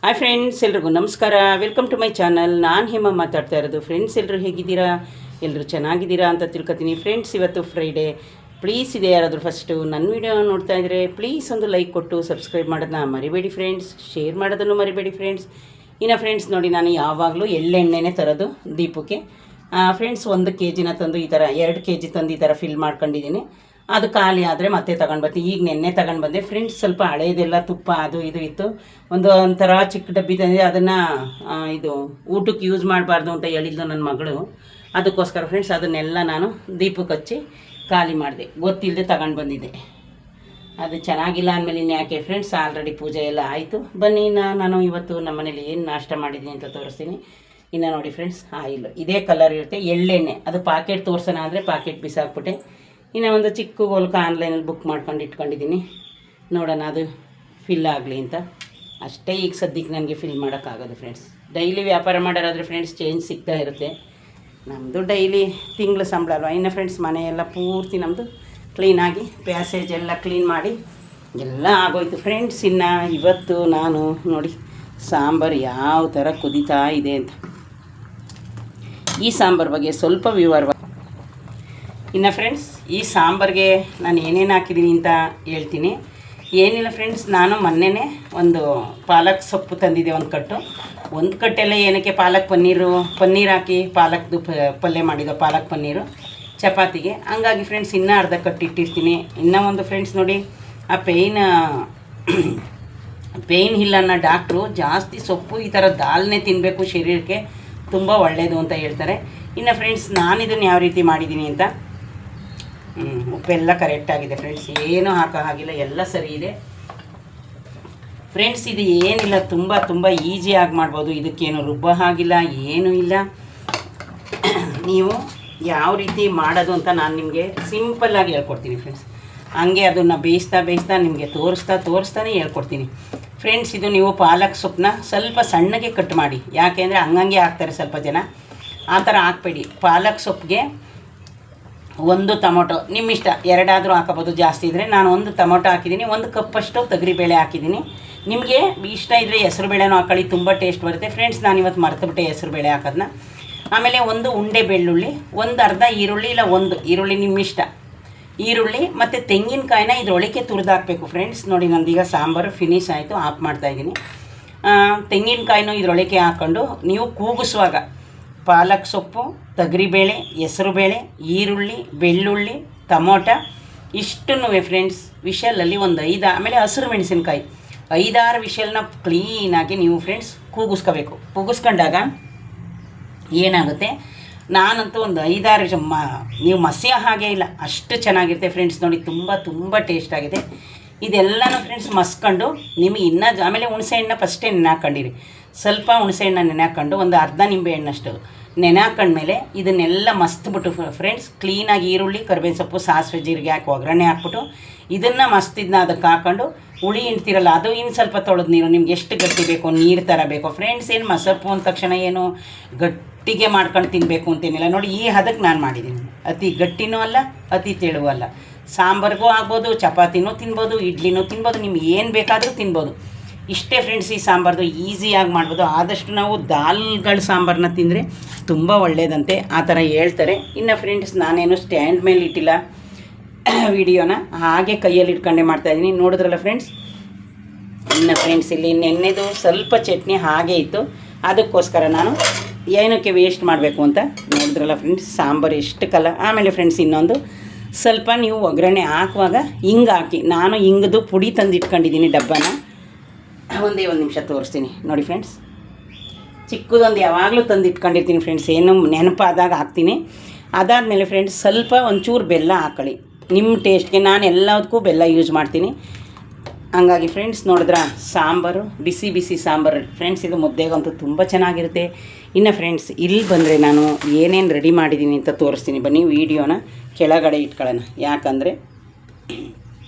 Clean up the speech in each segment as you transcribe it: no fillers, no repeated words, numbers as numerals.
Hi friends, ಎಲ್ರಿಗೂ ನಮಸ್ಕಾರ. Welcome to my channel. ನಾನು ಹೇಮ ಮಾತಾಡ್ತಾ ಇರೋದು. ಫ್ರೆಂಡ್ಸ್, ಎಲ್ಲರೂ ಹೇಗಿದ್ದೀರಾ? ಎಲ್ಲರೂ ಚೆನ್ನಾಗಿದ್ದೀರಾ ಅಂತ ತಿಳ್ಕೊತೀನಿ. ಫ್ರೆಂಡ್ಸ್, ಇವತ್ತು ಫ್ರೈಡೇ. ಪ್ಲೀಸ್ ಇದೆ ಯಾರಾದರೂ ಫಸ್ಟು ನನ್ನ ವೀಡಿಯೋ ನೋಡ್ತಾ ಇದ್ದರೆ ಪ್ಲೀಸ್ ಒಂದು ಲೈಕ್ ಕೊಟ್ಟು ಸಬ್ಸ್ಕ್ರೈಬ್ ಮಾಡೋದನ್ನ ಮರಿಬೇಡಿ ಫ್ರೆಂಡ್ಸ್. ಶೇರ್ ಮಾಡೋದನ್ನು ಮರಿಬೇಡಿ ಫ್ರೆಂಡ್ಸ್. ಇನ್ನು ಫ್ರೆಂಡ್ಸ್ ನೋಡಿ, ನಾನು ಯಾವಾಗಲೂ ಎಳ್ಳೆಣ್ಣೆನೇ ತರೋದು ದೀಪಕ್ಕೆ. ಫ್ರೆಂಡ್ಸ್, 1 kg ತಂದು ಈ ಥರ 2 kg ತಂದು ಈ ಥರ ಫಿಲ್ ಮಾಡ್ಕೊಂಡಿದ್ದೀನಿ. ಅದು ಖಾಲಿ ಆದರೆ ಮತ್ತೆ ತಗೊಂಡು ಬರ್ತೀನಿ. ಈಗ ನೆನ್ನೆ ತಗೊಂಡು ಬಂದೆ ಫ್ರೆಂಡ್ಸ್. ಸ್ವಲ್ಪ ಹಳೇದೆಲ್ಲ ತುಪ್ಪ ಅದು ಇದು ಇತ್ತು. ಒಂಥರ ಚಿಕ್ಕ ಡಬ್ಬಿ ತಂದೆ. ಅದನ್ನು ಇದು ಊಟಕ್ಕೆ ಯೂಸ್ ಮಾಡಬಾರ್ದು ಅಂತ ಹೇಳಿದ್ಲು ನನ್ನ ಮಗಳು. ಅದಕ್ಕೋಸ್ಕರ ಫ್ರೆಂಡ್ಸ್ ಅದನ್ನೆಲ್ಲ ನಾನು ದೀಪಕ್ಕೆ ಹಚ್ಚಿ ಖಾಲಿ ಮಾಡಿದೆ. ಗೊತ್ತಿಲ್ಲದೆ ತಗೊಂಡು ಬಂದಿದ್ದೆ. ಅದು ಚೆನ್ನಾಗಿಲ್ಲ ಅಂದಮೇಲೆ ಯಾಕೆ ಫ್ರೆಂಡ್ಸ್, ಆಲ್ರೆಡಿ ಪೂಜೆ ಎಲ್ಲ ಆಯಿತು. ಬನ್ನಿ, ನಾನು ಇವತ್ತು ನಮ್ಮ ಮನೇಲಿ ಏನು ನಾಷ್ಟ ಮಾಡಿದ್ದೀನಿ ಅಂತ ತೋರಿಸ್ತೀನಿ. ಇನ್ನು ನೋಡಿ ಫ್ರೆಂಡ್ಸ್, ಆಯಿಲ್ ಇದೇ ಕಲರ್ ಇರುತ್ತೆ. ಎಳ್ಳೆಣ್ಣೆ ಅದು ಪಾಕೆಟ್ ತೋರಿಸೋಣ ಅಂದರೆ ಪಾಕೆಟ್ ಬಿಸಾಕ್ಬಿಟ್ಟೆ. ಇನ್ನು ಒಂದು ಚಿಕ್ಕ ಗೋಲ್ಕ ಆನ್ಲೈನಲ್ಲಿ ಬುಕ್ ಮಾಡ್ಕೊಂಡು ಇಟ್ಕೊಂಡಿದ್ದೀನಿ. ನೋಡೋಣ ಅದು ಫಿಲ್ ಆಗಲಿ ಅಂತ ಅಷ್ಟೇ. ಈಗ ಸದ್ಯಕ್ಕೆ ನನಗೆ ಫಿಲ್ ಮಾಡೋಕ್ಕಾಗೋದು ಫ್ರೆಂಡ್ಸ್. ಡೈಲಿ ವ್ಯಾಪಾರ ಮಾಡೋರಾದರೆ ಫ್ರೆಂಡ್ಸ್ ಚೇಂಜ್ ಸಿಗ್ತಾ ಇರುತ್ತೆ. ನಮ್ಮದು ಡೈಲಿ ತಿಂಗಳು ಸಂಬಳ ಅಲ್ವಾ. ಇನ್ನು ಫ್ರೆಂಡ್ಸ್ ಮನೆಯೆಲ್ಲ ಪೂರ್ತಿ ನಮ್ಮದು ಕ್ಲೀನಾಗಿ ಪ್ಯಾಸೇಜ್ ಎಲ್ಲ ಕ್ಲೀನ್ ಮಾಡಿ ಎಲ್ಲ ಆಗೋಯ್ತು ಫ್ರೆಂಡ್ಸ್. ಇನ್ನು ಇವತ್ತು ನಾನು ನೋಡಿ ಸಾಂಬಾರು ಯಾವ ಥರ ಕುದೀತಾ ಇದೆ ಅಂತ ಈ ಸಾಂಬಾರು ಬಗ್ಗೆ ಸ್ವಲ್ಪ ವಿವರವಾಗಿ. ಇನ್ನು ಫ್ರೆಂಡ್ಸ್, ಈ ಸಾಂಬಾರಿಗೆ ನಾನು ಏನೇನು ಹಾಕಿದ್ದೀನಿ ಅಂತ ಹೇಳ್ತೀನಿ. ಏನಿಲ್ಲ ಫ್ರೆಂಡ್ಸ್, ನಾನು ಮೊನ್ನೆನೇ ಒಂದು ಪಾಲಕ್ ಸೊಪ್ಪು ತಂದಿದ್ದೆ. ಒಂದು ಕಟ್ಟೆಲ್ಲ ಏನಕ್ಕೆ ಪನ್ನೀರ್ ಹಾಕಿ ಪಾಲಕ್ದು ಪಲ್ಯ ಮಾಡಿದ್ದು, ಪಾಲಕ್ ಪನ್ನೀರು ಚಪಾತಿಗೆ. ಹಂಗಾಗಿ ಫ್ರೆಂಡ್ಸ್ ಇನ್ನೂ ಅರ್ಧ ಕಟ್ಟಿಟ್ಟಿರ್ತೀನಿ. ಇನ್ನೂ ಒಂದು ಫ್ರೆಂಡ್ಸ್ ನೋಡಿ, ಆ ಪೇಯ್ನ್ ಇಲ್ಲ ಅನ್ನೋ ಡಾಕ್ಟ್ರು ಜಾಸ್ತಿ ಸೊಪ್ಪು ಈ ಥರ ದಾಲ್ನೇ ತಿನ್ನಬೇಕು, ಶರೀರಕ್ಕೆ ತುಂಬ ಒಳ್ಳೆಯದು ಅಂತ ಹೇಳ್ತಾರೆ. ಇನ್ನು ಫ್ರೆಂಡ್ಸ್ ನಾನು ಇದನ್ನು ಯಾವ ರೀತಿ ಮಾಡಿದ್ದೀನಿ ಅಂತ, ಉಪ್ಪೆಲ್ಲ ಕರೆಕ್ಟಾಗಿದೆ ಫ್ರೆಂಡ್ಸ್. ಏನೂ ಹಾಕೋ ಹಾಗಿಲ್ಲ, ಎಲ್ಲ ಸರಿ ಇದೆ ಫ್ರೆಂಡ್ಸ್. ಇದು ಏನಿಲ್ಲ, ತುಂಬ ಈಸಿಯಾಗಿ ಮಾಡ್ಬೋದು. ಇದಕ್ಕೇನು ರುಬ್ಬೋ ಹಾಗಿಲ್ಲ, ಏನೂ ಇಲ್ಲ. ನೀವು ಯಾವ ರೀತಿ ಮಾಡೋದು ಅಂತ ನಾನು ನಿಮಗೆ ಸಿಂಪಲ್ಲಾಗಿ ಹೇಳ್ಕೊಡ್ತೀನಿ ಫ್ರೆಂಡ್ಸ್. ಹಂಗೆ ಅದನ್ನು ಬೇಯಿಸ್ತಾ ನಿಮಗೆ ತೋರಿಸ್ತಾನೆ ಹೇಳ್ಕೊಡ್ತೀನಿ ಫ್ರೆಂಡ್ಸ್. ಇದು ನೀವು ಪಾಲಕ್ ಸೊಪ್ಪನ್ನ ಸ್ವಲ್ಪ ಸಣ್ಣಗೆ ಕಟ್ ಮಾಡಿ. ಯಾಕೆ ಅಂದರೆ ಹಂಗಂಗೆ ಹಾಕ್ತಾರೆ ಸ್ವಲ್ಪ ಜನ, ಆ ಥರ ಹಾಕ್ಬೇಡಿ. ಪಾಲಕ್ ಸೊಪ್ಪಿಗೆ 1 ಟೊಮೊಟೊ, ನಿಮ್ಮ ಇಷ್ಟ, 2 ಆದರೂ ಹಾಕೋಬೋದು. ಜಾಸ್ತಿ ಇದ್ದರೆ ನಾನು 1 ಟೊಮೊಟೊ ಹಾಕಿದ್ದೀನಿ. 1 ಕಪ್ಪಷ್ಟು ತೊಗರಿಬೇಳೆ ಹಾಕಿದ್ದೀನಿ. ನಿಮಗೆ ಇಷ್ಟ ಇದ್ದರೆ ಹೆಸರುಬೇಳೆನೂ ಹಾಕೊಳ್ಳಿ, ತುಂಬ ಟೇಸ್ಟ್ ಬರುತ್ತೆ ಫ್ರೆಂಡ್ಸ್. ನಾನು ಇವತ್ತು ಮರ್ತುಬಿಟ್ಟೆ ಹೆಸರುಬೇಳೆ ಹಾಕೋದನ್ನ. ಆಮೇಲೆ 1 ಉಂಡೆ ಬೆಳ್ಳುಳ್ಳಿ, 1 ಅರ್ಧ ಈರುಳ್ಳಿ, ಇಲ್ಲ 1 ಈರುಳ್ಳಿ ನಿಮ್ಮ ಇಷ್ಟ. ಈರುಳ್ಳಿ ಮತ್ತು ತೆಂಗಿನಕಾಯಿನ ಇದರೊಳಗೆ ತುರಿದು ಹಾಕಬೇಕು ಫ್ರೆಂಡ್ಸ್. ನೋಡಿ ನಂದೀಗ ಸಾಂಬಾರು ಫಿನಿಶ್ ಆಯಿತು, ಆಫ್ ಮಾಡ್ತಾಯಿದ್ದೀನಿ. ತೆಂಗಿನಕಾಯಿನೂ ಇದರೊಳಗೆ ಹಾಕ್ಕೊಂಡು ನೀವು ಕೂಗಿಸುವಾಗ ಪಾಲಕ್ ಸೊಪ್ಪು, ತೊಗರಿಬೇಳೆ, ಹೆಸರುಬೇಳೆ, ಈರುಳ್ಳಿ, ಬೆಳ್ಳುಳ್ಳಿ, ಟೊಮೊಟೊ ಇಷ್ಟನ್ನು ಫ್ರೆಂಡ್ಸ್ ವಿಷಲಲ್ಲಿ ಒಂದು 5, ಆಮೇಲೆ ಹಸಿರು ಮೆಣಸಿನ್ಕಾಯಿ 5-6 ವಿಷಲ್ನ ಕ್ಲೀನಾಗಿ ನೀವು ಫ್ರೆಂಡ್ಸ್ ಕೂಗಿಸ್ಕೊಂಡಾಗ ಏನಾಗುತ್ತೆ, ನಾನಂತೂ ಒಂದು 5-6 ನೀವು ಮಸಿಯ ಹಾಗೆ ಇಲ್ಲ, ಅಷ್ಟು ಚೆನ್ನಾಗಿರುತ್ತೆ ಫ್ರೆಂಡ್ಸ್. ನೋಡಿ ತುಂಬ ಟೇಸ್ಟ್ ಆಗಿದೆ. ಇದೆಲ್ಲನೂ ಫ್ರೆಂಡ್ಸ್ ಮಸ್ಕೊಂಡು ನಿಮಗೆ ಇನ್ನೂ ಆಮೇಲೆ ಹುಣಸೆಹಣ್ಣು ಫಸ್ಟೇ ನೆನೆ ಹಾಕ್ಕೊಂಡಿರಿ. ಸ್ವಲ್ಪ ಹುಣಸೆಹಣ್ಣು ನೆನೆ ಹಾಕ್ಕೊಂಡು ಒಂದು ಅರ್ಧ ನಿಂಬೆ ಹಣ್ಣಷ್ಟು ನೆನೆ ಹಾಕೊಂಡ್ಮೇಲೆ ಇದನ್ನೆಲ್ಲ ಮಸ್ತ್ಬಿಟ್ಟು ಫ್ರೆಂಡ್ಸ್ ಕ್ಲೀನಾಗಿ ಈರುಳ್ಳಿ, ಕರಿಬೇವಿನ ಸೊಪ್ಪು, ಸಾಸಿವೆ, ಜೀರಿಗೆ ಹಾಕಿ ಒಗ್ಗರಣೆ ಹಾಕ್ಬಿಟ್ಟು ಇದನ್ನು ಮಸ್ತಿದ್ನ ಅದಕ್ಕೆ ಹಾಕ್ಕೊಂಡು ಹುಳಿ ಹಿಂಡ್ತಿರಲ್ಲ ಅದು ಇನ್ನು ಸ್ವಲ್ಪ ತೊಳೆದು ನೀರು ನಿಮ್ಗೆ ಎಷ್ಟು ಗಟ್ಟಿ ಬೇಕೋ ನೀರು ಥರ ಬೇಕೋ ಫ್ರೆಂಡ್ಸ್. ಏನು ಮಸಪ್ಪು ಅಂದ ತಕ್ಷಣ ಏನು ಗಟ್ಟಿಗೆ ಮಾಡ್ಕೊಂಡು ತಿನ್ನಬೇಕು ಅಂತೇನಿಲ್ಲ. ನೋಡಿ ಈ ಹದಕ್ಕೆ ನಾನು ಮಾಡಿದ್ದೀನಿ. ಅತಿ ಗಟ್ಟಿನೂ ಅಲ್ಲ, ಅತಿ ತೆಳುವೂ ಅಲ್ಲ. ಸಾಂಬಾರಿಗೂ ಆಗ್ಬೋದು, ಚಪಾತಿನೂ ತಿನ್ಬೋದು, ಇಡ್ಲಿನೂ ತಿನ್ಬೋದು, ನಿಮ್ಗೆ ಏನು ಬೇಕಾದರೂ ತಿನ್ಬೋದು. ಇಷ್ಟೇ ಫ್ರೆಂಡ್ಸ್ ಈ ಸಾಂಬಾರ್ದು ಈಸಿಯಾಗಿ ಮಾಡ್ಬೋದು. ಆದಷ್ಟು ನಾವು ದಾಲ್ಗಳ ಸಾಂಬಾರನ್ನ ತಿಂದರೆ ತುಂಬ ಒಳ್ಳೆಯದಂತೆ ಆ ಥರ ಹೇಳ್ತಾರೆ. ಇನ್ನು ಫ್ರೆಂಡ್ಸ್ ನಾನೇನು ಸ್ಟ್ಯಾಂಡ್ ಮೇಲೆ ಇಟ್ಟಿಲ್ಲ ವಿಡಿಯೋನ, ಹಾಗೆ ಕೈಯಲ್ಲಿ ಇಟ್ಕೊಂಡೆ ಮಾಡ್ತಾಯಿದ್ದೀನಿ. ನೋಡಿದ್ರಲ್ಲ ಫ್ರೆಂಡ್ಸ್. ಇನ್ನು ಫ್ರೆಂಡ್ಸ್ ಇಲ್ಲಿ ನೆನ್ನೆದು ಸ್ವಲ್ಪ ಚಟ್ನಿ ಹಾಗೆ ಇತ್ತು, ಅದಕ್ಕೋಸ್ಕರ ನಾನು ಏನಕ್ಕೆ ವೇಸ್ಟ್ ಮಾಡಬೇಕು ಅಂತ ನೋಡಿದ್ರಲ್ಲ ಫ್ರೆಂಡ್ಸ್. ಸಾಂಬಾರು ಎಷ್ಟು ಆಮೇಲೆ ಫ್ರೆಂಡ್ಸ್ ಇನ್ನೊಂದು ಸ್ವಲ್ಪ ನೀವು ಒಗ್ಗರಣೆ ಹಾಕುವಾಗ ಹಿಂಗೆ ಹಾಕಿ, ನಾನು ಹಿಂಗದು ಪುಡಿ ತಂದು ಇಟ್ಕೊಂಡಿದ್ದೀನಿ ಡಬ್ಬನ. ಒಂದೇ 1 ನಿಮಿಷ ತೋರಿಸ್ತೀನಿ ನೋಡಿ ಫ್ರೆಂಡ್ಸ್. ಚಿಕ್ಕದೊಂದು ಯಾವಾಗಲೂ ತಂದು ಇಟ್ಕೊಂಡಿರ್ತೀನಿ ಫ್ರೆಂಡ್ಸ್, ಏನು ನೆನಪಾದಾಗ ಹಾಕ್ತೀನಿ. ಅದಾದಮೇಲೆ ಫ್ರೆಂಡ್ಸ್ ಸ್ವಲ್ಪ ಒಂಚೂರು ಬೆಲ್ಲ ಹಾಕೊಳ್ಳಿ ನಿಮ್ಮ ಟೇಸ್ಟ್ಗೆ. ನಾನು ಎಲ್ಲದಕ್ಕೂ ಬೆಲ್ಲ ಯೂಸ್ ಮಾಡ್ತೀನಿ. ಹಂಗಾಗಿ ಫ್ರೆಂಡ್ಸ್ ನೋಡಿದ್ರಾ ಸಾಂಬಾರು, ಬಿಸಿ ಸಾಂಬಾರು ಫ್ರೆಂಡ್ಸ್. ಇದು ಮುದ್ದೆಗಂತೂ ತುಂಬ ಚೆನ್ನಾಗಿರುತ್ತೆ. ಇನ್ನು ಫ್ರೆಂಡ್ಸ್ ಇಲ್ಲಿ ಬಂದರೆ ನಾನು ಏನೇನು ರೆಡಿ ಮಾಡಿದ್ದೀನಿ ಅಂತ ತೋರಿಸ್ತೀನಿ. ಬನ್ನಿ ವೀಡಿಯೋನ ಕೆಳಗಡೆ ಇಟ್ಕೊಳ್ಳೋಣ, ಯಾಕಂದರೆ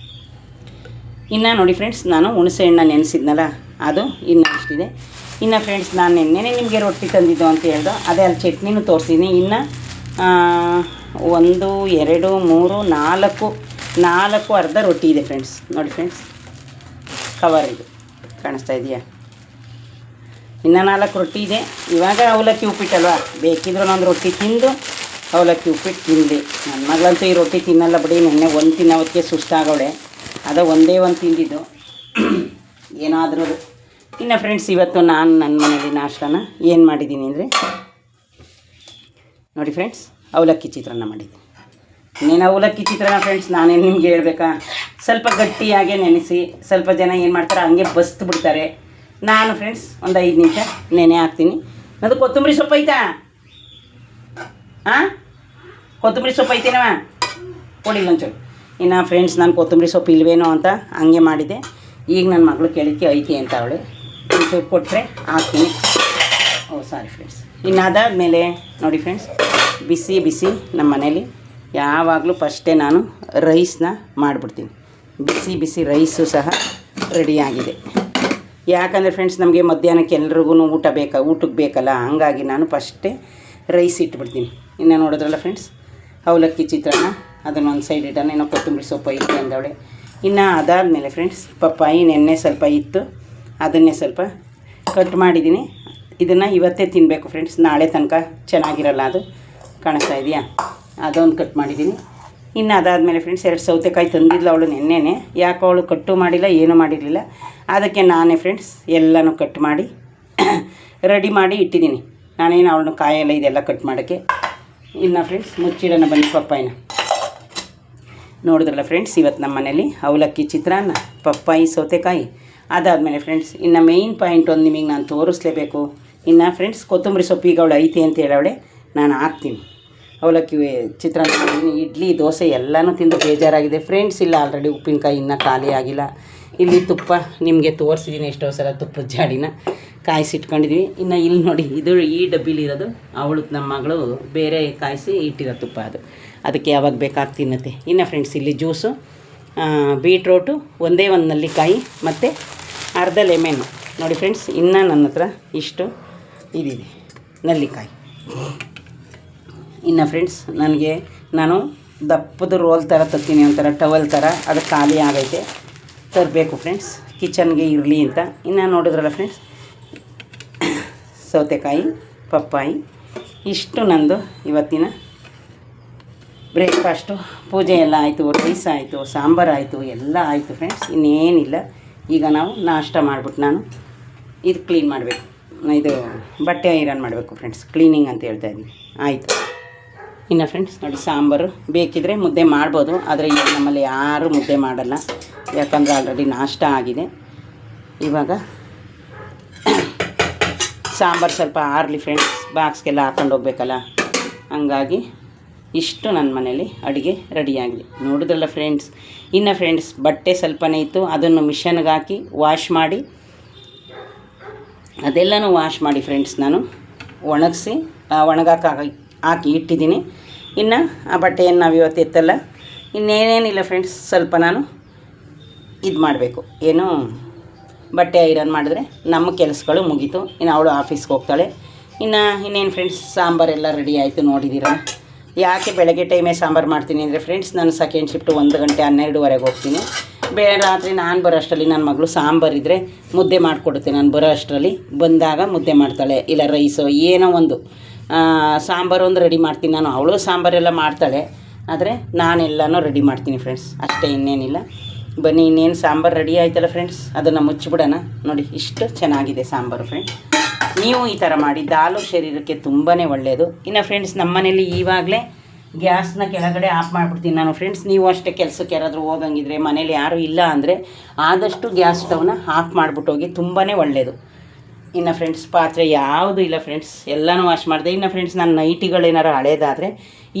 ಇನ್ನು ನೋಡಿ ಫ್ರೆಂಡ್ಸ್ ನಾನು ಹುಣಸೆಹಣ್ಣು ನೆನೆಸಿದ್ನಲ್ಲ ಅದು ಇನ್ನೂ ಅಷ್ಟಿದೆ. ಇನ್ನು ಫ್ರೆಂಡ್ಸ್ ನಾನು ನೆನ್ನೆನೇ ನಿಮಗೆ ರೊಟ್ಟಿ ತಂದಿದ್ದು ಅಂತ ಹೇಳ್ದು, ಅದೇ ಅಲ್ಲಿ ಚಟ್ನಿನೂ ತೋರಿಸಿದ್ದೀನಿ. ಇನ್ನು 1 2 3 4 ಅರ್ಧ ರೊಟ್ಟಿ ಇದೆ ಫ್ರೆಂಡ್ಸ್. ನೋಡಿ ಫ್ರೆಂಡ್ಸ್ ಕವರ್ ಇದು ಕಾಣಿಸ್ತಾ ಇದೆಯಾ? ಇನ್ನು 4 ರೊಟ್ಟಿ ಇದೆ. ಇವಾಗ ಅವಲಕ್ಕಿ ಉಪ್ಪಿಟ್ಟಲ್ವ, ಬೇಕಿದ್ರು ಒಂದು ರೊಟ್ಟಿ ತಿಂದು ಅವಲಕ್ಕಿ ಉಪ್ಪಿಟ್ಟು ತಿನ್ನಲಿ. ನನ್ನ ಮಗಳಂತೂ ಈ ರೊಟ್ಟಿ ತಿನ್ನಲ್ಲ ಬಿಡಿ, ನೆನ್ನೆ ಒಂದು ತಿನ್ನೋದಕ್ಕೆ ಸುಸ್ತಾಗವಳೆ, ಅದು ಒಂದೇ ಒಂದು ತಿಂದಿದ್ದು ಏನಾದರೂ. ಇನ್ನು ಫ್ರೆಂಡ್ಸ್ ಇವತ್ತು ನಾನು ನನ್ನ ಮನೇಲಿ ನಾಷ್ಟನ ಏನು ಮಾಡಿದ್ದೀನಿ ಅಂದರೆ ನೋಡಿ ಫ್ರೆಂಡ್ಸ್, ಅವಲಕ್ಕಿ ಚಿತ್ರಾನ್ನ ಮಾಡಿದ್ದೀನಿ. ಇನ್ನೇನು ಅವಲಕ್ಕಿ ಚಿತ್ರಾನ್ನ ಫ್ರೆಂಡ್ಸ್, ನಾನೇನು ನಿಮ್ಗೆ ಹೇಳ್ಬೇಕಾ, ಸ್ವಲ್ಪ ಗಟ್ಟಿಯಾಗೆ ನೆನೆಸಿ, ಸ್ವಲ್ಪ ಜನ ಏನು ಮಾಡ್ತಾರೆ ಹಂಗೆ ಬಸ್ತು ಬಿಡ್ತಾರೆ. ನಾನು ಫ್ರೆಂಡ್ಸ್ ಒಂದು 5 ನಿಮಿಷ ನೆನೆ ಹಾಕ್ತೀನಿ. ಅದು ಕೊತ್ತಂಬರಿ ಸೊಪ್ಪು ಐತಾ? ಹಾಂ, ಕೊತ್ತಂಬರಿ ಸೊಪ್ಪು ಐತೇನವ? ಕೊಡಿಲ್ಲ ಒಂಚೂರು. ಇನ್ನು ಫ್ರೆಂಡ್ಸ್ ನಾನು ಕೊತ್ತಂಬರಿ ಸೊಪ್ಪು ಇಲ್ವೇನೋ ಅಂತ ಹಂಗೆ ಮಾಡಿದೆ. ಈಗ ನನ್ನ ಮಗಳು ಕೇಳಿಕ್ಕೆ ಐತಿ ಅಂತ ಅವಳೆ ಒಂಚೂರು ಕೊಟ್ಟರೆ ಹಾಕ್ತೀನಿ. ಓ ಸಾರಿ ಫ್ರೆಂಡ್ಸ್. ಇನ್ನು ಅದಾದಮೇಲೆ ನೋಡಿ ಫ್ರೆಂಡ್ಸ್, ಬಿಸಿ ಬಿಸಿ ನಮ್ಮ ಮನೇಲಿ ಯಾವಾಗಲೂ ಫಸ್ಟೇ ನಾನು ರೈಸ್ನ ಮಾಡಿಬಿಡ್ತೀನಿ. ಬಿಸಿ ಬಿಸಿ ರೈಸು ಸಹ ರೆಡಿಯಾಗಿದೆ. ಯಾಕಂದರೆ ಫ್ರೆಂಡ್ಸ್ ನಮಗೆ ಮಧ್ಯಾಹ್ನಕ್ಕೆ ಎಲ್ರಿಗೂ ಊಟಕ್ಕೆ ಬೇಕಲ್ಲ, ಹಂಗಾಗಿ ನಾನು ಫಸ್ಟೇ ರೈಸ್ ಇಟ್ಬಿಡ್ತೀನಿ. ಇನ್ನು ನೋಡಿದ್ರಲ್ಲ ಫ್ರೆಂಡ್ಸ್, ಅವಲಕ್ಕಿ ಚಿತ್ರಾನ್ನ ಅದನ್ನೊಂದು ಸೈಡ್ ಇಟ್ಟನ, ಇನ್ನೂ ಕೊತ್ತಂಬರಿ ಸೊಪ್ಪು ಐತೆ ಅಂದವಳೆ. ಇನ್ನು ಅದಾದಮೇಲೆ ಫ್ರೆಂಡ್ಸ್ ಪಪ್ಪಾಯಿ ನೆನ್ನೆ ಸ್ವಲ್ಪ ಇತ್ತು, ಅದನ್ನೇ ಸ್ವಲ್ಪ ಕಟ್ ಮಾಡಿದ್ದೀನಿ. ಇದನ್ನು ಇವತ್ತೇ ತಿನ್ನಬೇಕು ಫ್ರೆಂಡ್ಸ್, ನಾಳೆ ತನಕ ಚೆನ್ನಾಗಿರಲ್ಲ. ಅದು ಕಾಣಿಸ್ತಾ ಇದೆಯಾ, ಅದೊಂದು ಕಟ್ ಮಾಡಿದ್ದೀನಿ. ಇನ್ನು ಅದಾದಮೇಲೆ ಫ್ರೆಂಡ್ಸ್ 2 ಸೌತೆಕಾಯಿ ತಂದಿದ್ಲು ಅವಳು ನೆನ್ನೆನೇ, ಯಾಕೆ ಅವಳು ಕಟ್ಟು ಮಾಡಿಲ್ಲ, ಏನೂ ಮಾಡಿರಲಿಲ್ಲ. ಅದಕ್ಕೆ ನಾನೇ ಫ್ರೆಂಡ್ಸ್ ಎಲ್ಲನೂ ಕಟ್ ಮಾಡಿ ರೆಡಿ ಮಾಡಿ ಇಟ್ಟಿದ್ದೀನಿ. ನಾನೇನು ಅವಳನ್ನು ಕಾಯೆಲ್ಲ ಇದೆಲ್ಲ ಕಟ್ ಮಾಡೋಕ್ಕೆ. ಇನ್ನು ಫ್ರೆಂಡ್ಸ್ ಮುಚ್ಚಿಡೋಣ ಬನ್ನಿ ಪಪ್ಪಾಯಿನ. ನೋಡಿದ್ರಲ್ಲ ಫ್ರೆಂಡ್ಸ್, ಇವತ್ತು ನಮ್ಮ ಮನೇಲಿ ಅವಲಕ್ಕಿ ಚಿತ್ರಾನ್ನ, ಪಪ್ಪಾಯಿ, ಸೌತೆಕಾಯಿ. ಅದಾದಮೇಲೆ ಫ್ರೆಂಡ್ಸ್ ಇನ್ನು ಮೇಯ್ನ್ ಪಾಯಿಂಟ್ ಒಂದು ನಿಮಗೆ ನಾನು ತೋರಿಸ್ಲೇಬೇಕು. ಇನ್ನು ಫ್ರೆಂಡ್ಸ್ ಕೊತ್ತಂಬರಿ ಸೊಪ್ಪು ಈಗ ಅವಳು ಐತೆ ಅಂತ ಹೇಳವಳೆ, ನಾನು ಹಾಕ್ತೀನಿ. ಅವಲಕ್ಕಿ ಚಿತ್ರಾನ್ನ ಮಾಡಿದ್ದೀನಿ. ಇಡ್ಲಿ ದೋಸೆ ಎಲ್ಲನೂ ತಿಂದು ಬೇಜಾರಾಗಿದೆ ಫ್ರೆಂಡ್ಸ್. ಇಲ್ಲ ಆಲ್ರೆಡಿ ಉಪ್ಪಿನಕಾಯಿ ಇನ್ನೂ ಖಾಲಿ ಆಗಿಲ್ಲ. ಇಲ್ಲಿ ತುಪ್ಪ ನಿಮಗೆ ತೋರಿಸಿದ್ದೀನಿ ಎಷ್ಟೋ ಸಲ, ತುಪ್ಪದ ಜಾಡಿನ ಕಾಯಿಸಿಟ್ಕೊಂಡಿದ್ವಿ. ಇನ್ನು ಇಲ್ಲಿ ನೋಡಿ, ಇದು ಈ ಡಬ್ಬಿಲಿರೋದು ಅವಳು ನಮ್ಮ ಮಗಳು ಬೇರೆ ಕಾಯಿಸಿ ಇಟ್ಟಿರೋ ತುಪ್ಪ, ಅದಕ್ಕೆ ಯಾವಾಗ ಬೇಕಾಗಿ ತಿನ್ನುತ್ತೆ. ಇನ್ನು ಫ್ರೆಂಡ್ಸ್ ಇಲ್ಲಿ ಜ್ಯೂಸು, ಬೀಟ್ರೋಟು, ಒಂದೇ ಒಂದು ನೆಲ್ಲಿಕಾಯಿ ಮತ್ತು ಅರ್ಧ ಲೆಮೆನು. ನೋಡಿ ಫ್ರೆಂಡ್ಸ್, ಇನ್ನು ನನ್ನ ಹತ್ರ ಇಷ್ಟು ಇದಿದೆ ನೆಲ್ಲಿಕಾಯಿ. ಇನ್ನು ಫ್ರೆಂಡ್ಸ್ ನಾನು ದಪ್ಪದ ರೋಲ್ ಥರ ತರ್ತೀನಿ, ಒಂಥರ ಟವಲ್ ಥರ, ಅದು ಖಾಲಿ ಆಗೈತೆ, ತರಬೇಕು ಫ್ರೆಂಡ್ಸ್, ಕಿಚನ್ಗೆ ಇರಲಿ ಅಂತ. ಇನ್ನು ನೋಡಿದ್ರಲ್ಲ ಫ್ರೆಂಡ್ಸ್, ಸೌತೆಕಾಯಿ, ಪಪ್ಪಾಯಿ, ಇಷ್ಟು ನಂದು ಇವತ್ತಿನ ಬ್ರೇಕ್ಫಾಸ್ಟು. ಪೂಜೆ ಎಲ್ಲ ಆಯಿತು, ರೈಸ್ ಆಯಿತು, ಸಾಂಬಾರು ಆಯಿತು, ಎಲ್ಲ ಆಯಿತು ಫ್ರೆಂಡ್ಸ್. ಇನ್ನೇನಿಲ್ಲ, ಈಗ ನಾವು ನಾಷ್ಟ ಮಾಡಿಬಿಟ್ಟು ನಾನು ಇದು ಕ್ಲೀನ್ ಮಾಡಬೇಕು, ಇದು ಬಟ್ಟೆ ಐರನ್ ಮಾಡಬೇಕು ಫ್ರೆಂಡ್ಸ್, ಕ್ಲೀನಿಂಗ್ ಅಂತ ಹೇಳ್ತಾ ಇದ್ದೀನಿ. ಆಯಿತು. ಇನ್ನು ಫ್ರೆಂಡ್ಸ್ ನೋಡಿ, ಸಾಂಬಾರು ಬೇಕಿದ್ದರೆ ಮುದ್ದೆ ಮಾಡ್ಬೋದು, ಆದರೆ ಈಗ ನಮ್ಮಲ್ಲಿ ಯಾರೂ ಮುದ್ದೆ ಮಾಡಲ್ಲ, ಯಾಕಂದರೆ ಆಲ್ರೆಡಿ ನಾಷ್ಟ ಆಗಿದೆ. ಇವಾಗ ಸಾಂಬಾರು ಸ್ವಲ್ಪ ಆರಲಿ ಫ್ರೆಂಡ್ಸ್, ಬಾಕ್ಸ್ಗೆಲ್ಲ ಹಾಕೊಂಡು ಹೋಗ್ಬೇಕಲ್ಲ, ಹಂಗಾಗಿ ಇಷ್ಟು ನನ್ನ ಮನೇಲಿ ಅಡುಗೆ ರೆಡಿಯಾಗಿದೆ. ನೋಡಿದ್ರಲ್ಲ ಫ್ರೆಂಡ್ಸ್. ಇನ್ನು ಫ್ರೆಂಡ್ಸ್ ಬಟ್ಟೆ ಸ್ವಲ್ಪನೇ ಇತ್ತು, ಅದನ್ನು ಮಿಷನ್ಗೆ ಹಾಕಿ ವಾಶ್ ಮಾಡಿ, ಅದೆಲ್ಲನೂ ವಾಶ್ ಮಾಡಿ ಫ್ರೆಂಡ್ಸ್ ನಾನು ಒಣಗಿಸಿ ಹಾಕಿ ಇಟ್ಟಿದ್ದೀನಿ. ಇನ್ನು ಆ ಬಟ್ಟೆಯನ್ನು ನಾವು ಇವತ್ತು ಎತ್ತಲ್ಲ. ಇನ್ನೇನೇನಿಲ್ಲ ಫ್ರೆಂಡ್ಸ್, ಸ್ವಲ್ಪ ನಾನು ಇದು ಮಾಡಬೇಕು, ಏನು ಬಟ್ಟೆ ಐರನ್ ಮಾಡಿದ್ರೆ ನಮ್ಮ ಕೆಲಸಗಳು ಮುಗೀತು. ಇನ್ನು ಅವಳು ಆಫೀಸ್ಗೆ ಹೋಗ್ತಾಳೆ. ಇನ್ನೇನು ಫ್ರೆಂಡ್ಸ್, ಸಾಂಬಾರೆಲ್ಲ ರೆಡಿ ಆಯಿತು ನೋಡಿದ್ದೀರ. ಯಾಕೆ ಬೆಳಗ್ಗೆ ಟೈಮೇ ಸಾಂಬಾರು ಮಾಡ್ತೀನಿ ಅಂದರೆ ಫ್ರೆಂಡ್ಸ್, ನಾನು ಸೆಕೆಂಡ್ ಶಿಫ್ಟು 1 ಗಂಟೆ 12ವರೆಗೆ ಹೋಗ್ತೀನಿ. ರಾತ್ರಿ ನಾನು ಬರೋ ಅಷ್ಟರಲ್ಲಿ ನನ್ನ ಮಗಳು ಸಾಂಬಾರಿದ್ದರೆ ಮುದ್ದೆ ಮಾಡಿಕೊಡುತ್ತೆ. ನಾನು ಬರೋ ಅಷ್ಟರಲ್ಲಿ ಬಂದಾಗ ಮುದ್ದೆ ಮಾಡ್ತಾಳೆ, ಇಲ್ಲ ರೈಸು ಏನೋ ಒಂದು ಸಾಂಬಾರು ಒಂದು ರೆಡಿ ಮಾಡ್ತೀನಿ ನಾನು. ಅವಳು ಸಾಂಬಾರೆಲ್ಲ ಮಾಡ್ತಾಳೆ, ಆದರೆ ನಾನೆಲ್ಲನೂ ರೆಡಿ ಮಾಡ್ತೀನಿ ಫ್ರೆಂಡ್ಸ್, ಅಷ್ಟೇ, ಇನ್ನೇನಿಲ್ಲ. ಬನ್ನಿ, ಇನ್ನೇನು ಸಾಂಬಾರು ರೆಡಿ ಆಯ್ತಲ್ಲ ಫ್ರೆಂಡ್ಸ್, ಅದನ್ನು ಮುಚ್ಚಿಬಿಡೋಣ. ನೋಡಿ ಇಷ್ಟು ಚೆನ್ನಾಗಿದೆ ಸಾಂಬಾರು ಫ್ರೆಂಡ್ಸ್. ನೀವು ಈ ಥರ ಮಾಡಿ, ದಾಲು ಶರೀರಕ್ಕೆ ತುಂಬಾ ಒಳ್ಳೆಯದು. ಇನ್ನು ಫ್ರೆಂಡ್ಸ್ ನಮ್ಮ ಮನೇಲಿ ಇವಾಗಲೇ ಗ್ಯಾಸ್ನ ಕೆಳಗಡೆ ಆಫ್ ಮಾಡಿಬಿಡ್ತೀನಿ ನಾನು ಫ್ರೆಂಡ್ಸ್. ನೀವು ಅಷ್ಟೇ ಕೆಲಸಕ್ಕೆ ಯಾರಾದರೂ ಹೋಗಂಗಿದ್ರೆ, ಮನೇಲಿ ಯಾರೂ ಇಲ್ಲ ಅಂದರೆ ಆದಷ್ಟು ಗ್ಯಾಸ್ ಸ್ಟವ್ನ ಆಫ್ ಮಾಡಿಬಿಟ್ಟು ಹೋಗಿ, ತುಂಬಾ ಒಳ್ಳೆಯದು. ಇನ್ನು ಫ್ರೆಂಡ್ಸ್ ಪಾತ್ರೆ ಯಾವುದೂ ಇಲ್ಲ ಫ್ರೆಂಡ್ಸ್, ಎಲ್ಲನೂ ವಾಶ್ ಮಾಡಿದೆ. ಇನ್ನು ಫ್ರೆಂಡ್ಸ್ ನಾನು ನೈಟಿಗಳೇನಾರು ಹಳೇದಾದರೆ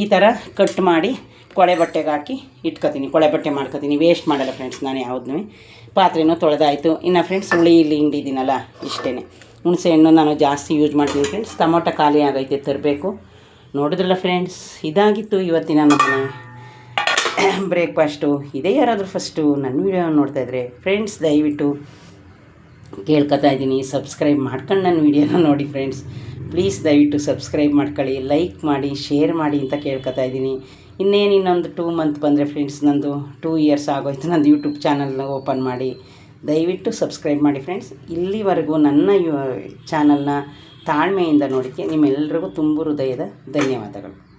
ಈ ಥರ ಕಟ್ ಮಾಡಿ ಕೊಳೆ ಬಟ್ಟೆಗೆ ಹಾಕಿ ಇಟ್ಕೊತೀನಿ, ಕೊಳೆ ಬಟ್ಟೆ ಮಾಡ್ಕೊತೀನಿ, ವೇಸ್ಟ್ ಮಾಡಲ್ಲ ಫ್ರೆಂಡ್ಸ್ ನಾನು ಯಾವುದೂ. ಪಾತ್ರೆನೂ ತೊಳೆದಾಯಿತು. ಇನ್ನು ಫ್ರೆಂಡ್ಸ್ ಇಲ್ಲಿ ಹಿಂಡಿದ್ದೀನಲ್ಲ, ಇಷ್ಟೇ. ಹುಣಸೆ ಹಣ್ಣು ನಾನು ಜಾಸ್ತಿ ಯೂಸ್ ಮಾಡ್ತೀನಿ ಫ್ರೆಂಡ್ಸ್. ಟೊಮೊಟೊ ಖಾಲಿ ಆಗೈತೆ, ತರಬೇಕು. ನೋಡಿದ್ರಲ್ಲ ಫ್ರೆಂಡ್ಸ್, ಇದಾಗಿತ್ತು ಇವತ್ತಿನ ನಮ್ಮ ಬ್ರೇಕ್ಫಾಸ್ಟು. ಇದೇ ಯಾರಾದರೂ ಫಸ್ಟು ನನ್ನ ವೀಡಿಯೋ ನೋಡ್ತಾಯಿದ್ರೆ ಫ್ರೆಂಡ್ಸ್, ದಯವಿಟ್ಟು ಕೇಳ್ಕೊತಾ ಇದ್ದೀನಿ, ಸಬ್ಸ್ಕ್ರೈಬ್ ಮಾಡ್ಕೊಂಡು ನನ್ನ ವೀಡಿಯೋನ ನೋಡಿ ಫ್ರೆಂಡ್ಸ್. ಪ್ಲೀಸ್ ದಯವಿಟ್ಟು ಸಬ್ಸ್ಕ್ರೈಬ್ ಮಾಡ್ಕೊಳ್ಳಿ, ಲೈಕ್ ಮಾಡಿ, ಶೇರ್ ಮಾಡಿ ಅಂತ ಕೇಳ್ಕೊತಾ ಇದ್ದೀನಿ. ಇನ್ನೊಂದು 2 ಮಂತ್ ಬಂದರೆ ಫ್ರೆಂಡ್ಸ್, ನಂದು 2 ಇಯರ್ಸ್ ಆಗೋಯ್ತು ನಂದು ಯೂಟ್ಯೂಬ್ ಚಾನಲ್ನ ಓಪನ್ ಮಾಡಿ. ದಯವಿಟ್ಟು ಸಬ್ಸ್ಕ್ರೈಬ್ ಮಾಡಿ ಫ್ರೆಂಡ್ಸ್. ಇಲ್ಲಿವರೆಗೂ ನನ್ನ ಚಾನಲ್ನ ತಾಳ್ಮೆಯಿಂದ ನೋಡೋಕ್ಕೆ ನಿಮ್ಮೆಲ್ಲರಿಗೂ ತುಂಬ ಹೃದಯದ ಧನ್ಯವಾದಗಳು.